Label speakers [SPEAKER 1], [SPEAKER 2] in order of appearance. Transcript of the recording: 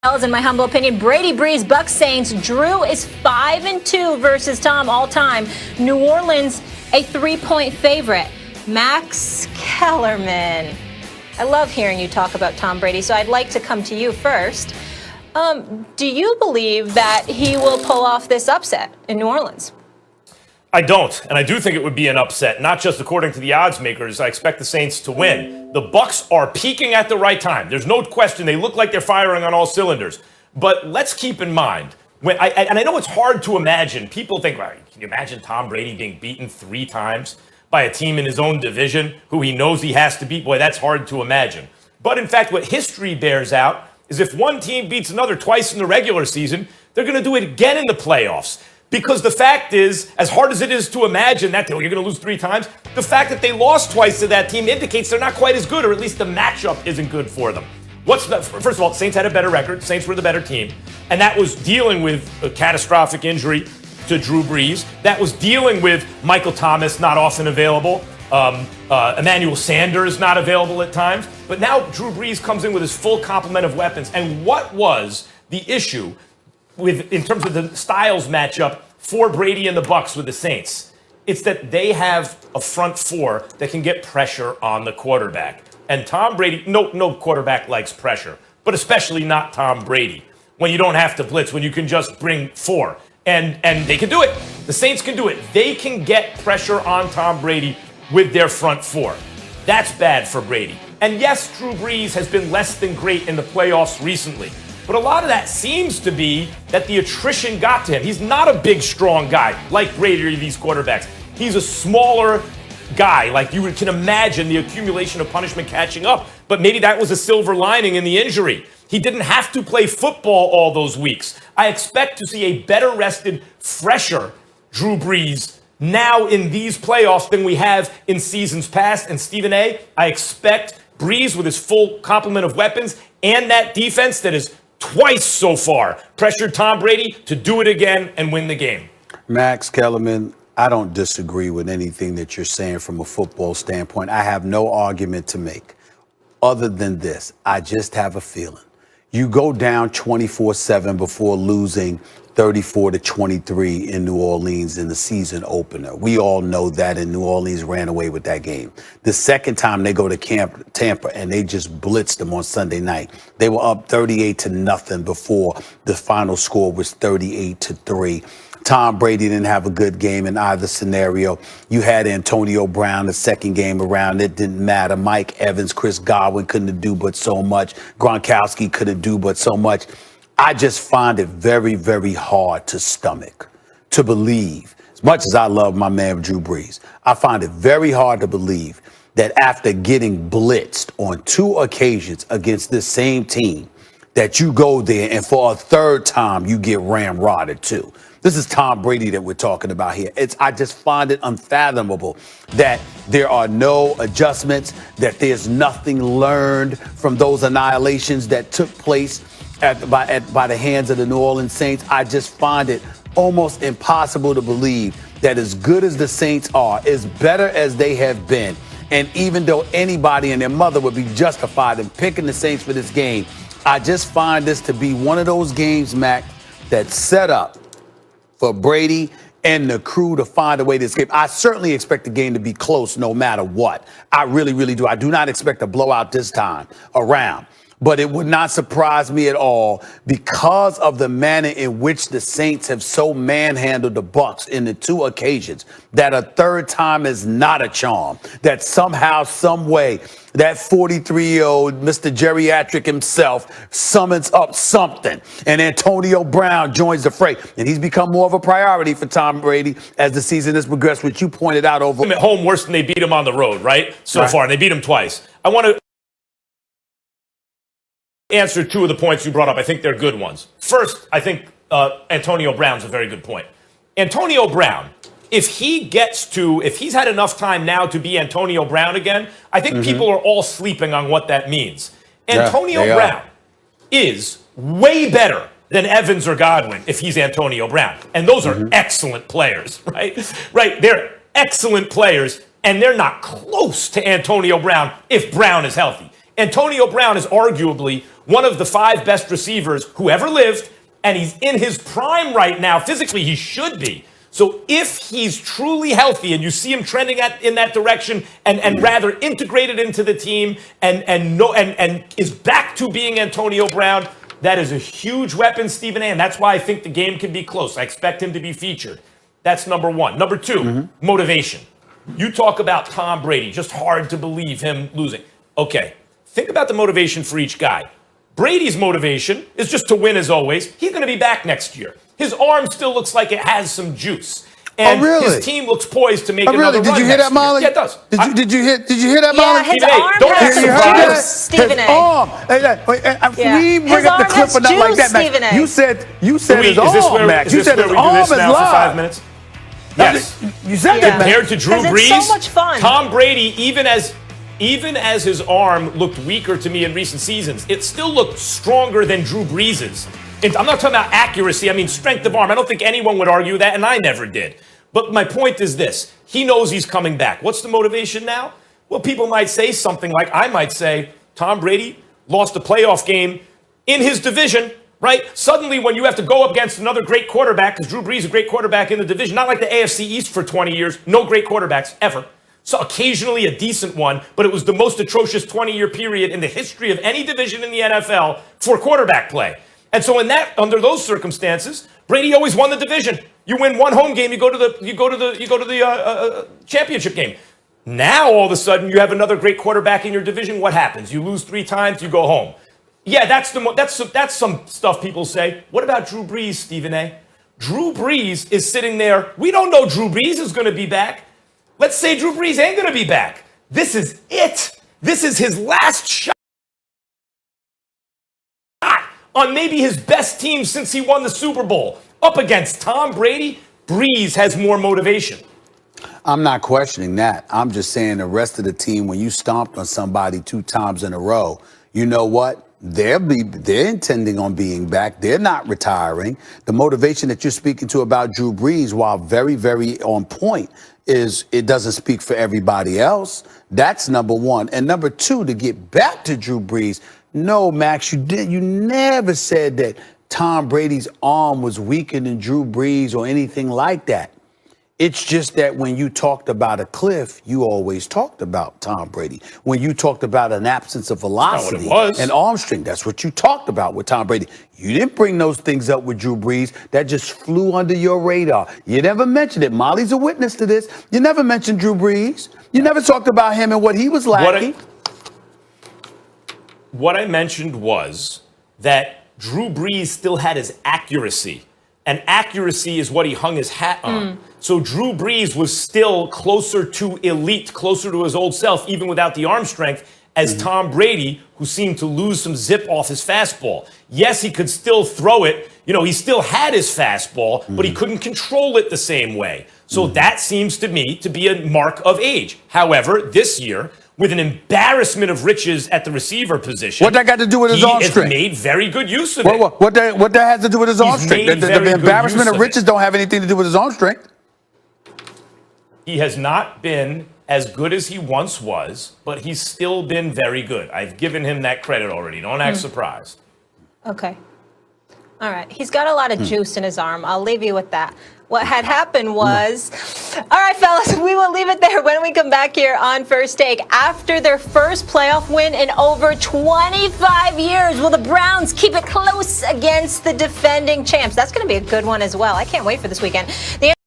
[SPEAKER 1] In my humble opinion, Brady Breeze, Bucs Saints. Drew is 5-2 versus Tom all time. New Orleans, a 3-point favorite. Max Kellerman. I love hearing you talk about Tom Brady, so I'd like to come to you first. Do you believe that he will pull off this upset in New Orleans?
[SPEAKER 2] I don't, and I do think it would be an upset, not just according to the odds makers. I expect the Saints to win. The Bucs are peaking at the right time. There's no question. They look like they're firing on all cylinders. But let's keep in mind, and I know it's hard to imagine. People think, well, can you imagine Tom Brady being beaten 3 times by a team in his own division who he knows he has to beat? Boy, that's hard to imagine. But in fact, what history bears out is if one team beats another twice in the regular season, they're going to do it again in the playoffs. Because the fact is, as hard as it is to imagine that you're going to lose 3 times, the fact that they lost twice to that team indicates they're not quite as good, or at least the matchup isn't good for them. First of all, Saints had a better record. Saints were the better team. And that was dealing with a catastrophic injury to Drew Brees. That was dealing with Michael Thomas not often available. Emmanuel Sanders not available at times. But now Drew Brees comes in with his full complement of weapons. And what was the issue in terms of the styles matchup for Brady and the Bucs with the Saints? It's that they have a front four that can get pressure on the quarterback. And Tom Brady, no quarterback likes pressure, but especially not Tom Brady. When you don't have to blitz, when you can just bring 4. And they can do it. The Saints can do it. They can get pressure on Tom Brady with their front four. That's bad for Brady. And yes, Drew Brees has been less than great in the playoffs recently. But a lot of that seems to be that the attrition got to him. He's not a big, strong guy like Brady or these quarterbacks. He's a smaller guy. Like you can imagine the accumulation of punishment catching up. But maybe that was a silver lining in the injury. He didn't have to play football all those weeks. I expect to see a better rested, fresher Drew Brees now in these playoffs than we have in seasons past. And Stephen A., I expect Brees with his full complement of weapons and that defense that is twice so far pressured Tom Brady to do it again and win the game.
[SPEAKER 3] Max Kellerman, I don't disagree with anything that you're saying from a football standpoint. I have no argument to make other than this. I just have a feeling. You go down 24-7 before losing 34-23 in New Orleans in the season opener. We all know that, and New Orleans ran away with that game. The second time they go to Tampa and they just blitzed them on Sunday night. They were up 38-0 before the final score was 38-3. Tom Brady didn't have a good game in either scenario. You had Antonio Brown the second game around. It didn't matter. Mike Evans, Chris Godwin couldn't do but so much. Gronkowski couldn't do but so much. I just find it very, very hard to stomach, to believe, as much as I love my man Drew Brees, I find it very hard to believe that after getting blitzed on 2 occasions against this same team, that you go there and for a third time you get ramrodded too. This is Tom Brady that we're talking about here. I just find it unfathomable that there are no adjustments, that there's nothing learned from those annihilations that took place by the hands of the New Orleans Saints. I just find it almost impossible to believe that as good as the Saints are, as better as they have been, and even though anybody and their mother would be justified in picking the Saints for this game, I just find this to be one of those games, Mac, that's set up for Brady and the crew to find a way to escape. I certainly expect the game to be close no matter what. I really, really do. I do not expect a blowout this time around. But it would not surprise me at all because of the manner in which the Saints have so manhandled the Bucs in the 2 occasions that a third time is not a charm, that somehow, some way, that 43-year-old Mr. Geriatric himself summons up something, and Antonio Brown joins the fray. And he's become more of a priority for Tom Brady as the season has progressed, which you pointed out over.
[SPEAKER 2] At home worse than they beat him on the road, right? So far, and they beat him twice. I want to answer 2 of the points you brought up. I think they're good ones. First, I think Antonio Brown's a very good point. Antonio Brown, if he's had enough time now to be Antonio Brown again, I think people are all sleeping on what that means. Antonio Brown is way better than Evans or Godwin if he's Antonio Brown. And those are excellent players, right? Right, they're excellent players, and they're not close to Antonio Brown if Brown is healthy. Antonio Brown is arguably one of the 5 best receivers who ever lived, and he's in his prime right now. Physically, he should be. So if he's truly healthy and you see him trending in that direction and rather integrated into the team and is back to being Antonio Brown, that is a huge weapon, Stephen A. And that's why I think the game can be close. I expect him to be featured. That's number one. Number two, motivation. You talk about Tom Brady, just hard to believe him losing. Okay, think about the motivation for each guy. Brady's motivation is just to win as always. He's going to be back next year. His arm still looks like it has some juice. And his team looks poised to make another run.
[SPEAKER 3] Did you hear that, Molly?
[SPEAKER 2] Yeah, it does.
[SPEAKER 3] Did you hear that, Molly?
[SPEAKER 1] Yeah, his arm has some juice, Stephen A.
[SPEAKER 3] We bring up the clip or nothing like that, Max. You said his arm, Max. You said his arm is live.
[SPEAKER 2] For 5 minutes? Yes.
[SPEAKER 3] You said that, Max.
[SPEAKER 2] Compared to Drew Brees,
[SPEAKER 1] it's so much fun.
[SPEAKER 2] Tom Brady, even as his arm looked weaker to me in recent seasons, it still looked stronger than Drew Brees's. I'm not talking about accuracy. I mean, strength of arm. I don't think anyone would argue that, and I never did. But my point is this. He knows he's coming back. What's the motivation now? Well, people might say something like, I might say, Tom Brady lost a playoff game in his division, right? Suddenly, when you have to go up against another great quarterback, because Drew Brees is a great quarterback in the division, not like the AFC East for 20 years, no great quarterbacks ever. So occasionally a decent one, but it was the most atrocious 20-year period in the history of any division in the NFL for quarterback play. And so under those circumstances, Brady always won the division. You win one home game, you go to the championship game. Now all of a sudden you have another great quarterback in your division. What happens? You lose 3 times, you go home. Yeah, that's some stuff people say. What about Drew Brees, Stephen A? Drew Brees is sitting there. We don't know Drew Brees is going to be back. Let's say Drew Brees ain't going to be back. This is it. This is his last shot on maybe his best team since he won the Super Bowl. Up against Tom Brady, Brees has more motivation.
[SPEAKER 3] I'm not questioning that. I'm just saying the rest of the team, when you stomped on somebody 2 times in a row, you know what? They're intending on being back. They're not retiring. The motivation that you're speaking to about Drew Brees, while very, very on point, is it doesn't speak for everybody else. That's number one. And number two, to get back to Drew Brees, no, Max, you never said that Tom Brady's arm was weaker than Drew Brees or anything like that. It's just that when you talked about a cliff, you always talked about Tom Brady. When you talked about an absence of velocity and arm strength, that's what you talked about with Tom Brady. You didn't bring those things up with Drew Brees. That just flew under your radar. You never mentioned it. Molly's a witness to this. You never mentioned Drew Brees. You never talked about him and what he was lacking.
[SPEAKER 2] What I mentioned was that Drew Brees still had his accuracy. And accuracy is what he hung his hat on. So Drew Brees was still closer to elite, closer to his old self, even without the arm strength, as Tom Brady, who seemed to lose some zip off his fastball. Yes, he could still throw it. You know, he still had his fastball, but he couldn't control it the same way. So that seems to me to be a mark of age. However, this year, with an embarrassment of riches at the receiver position.
[SPEAKER 3] What that got to do with his arm strength?
[SPEAKER 2] He made very good use of it.
[SPEAKER 3] What that has to do with his arm strength? The embarrassment of riches don't have anything to do with his arm strength.
[SPEAKER 2] He has not been as good as he once was, but he's still been very good. I've given him that credit already. Don't act surprised.
[SPEAKER 1] Okay. All right. He's got a lot of juice in his arm. I'll leave you with that. What had happened was, all right, fellas, we will leave it there when we come back here on First Take. After their first playoff win in over 25 years, will the Browns keep it close against the defending champs? That's going to be a good one as well. I can't wait for this weekend.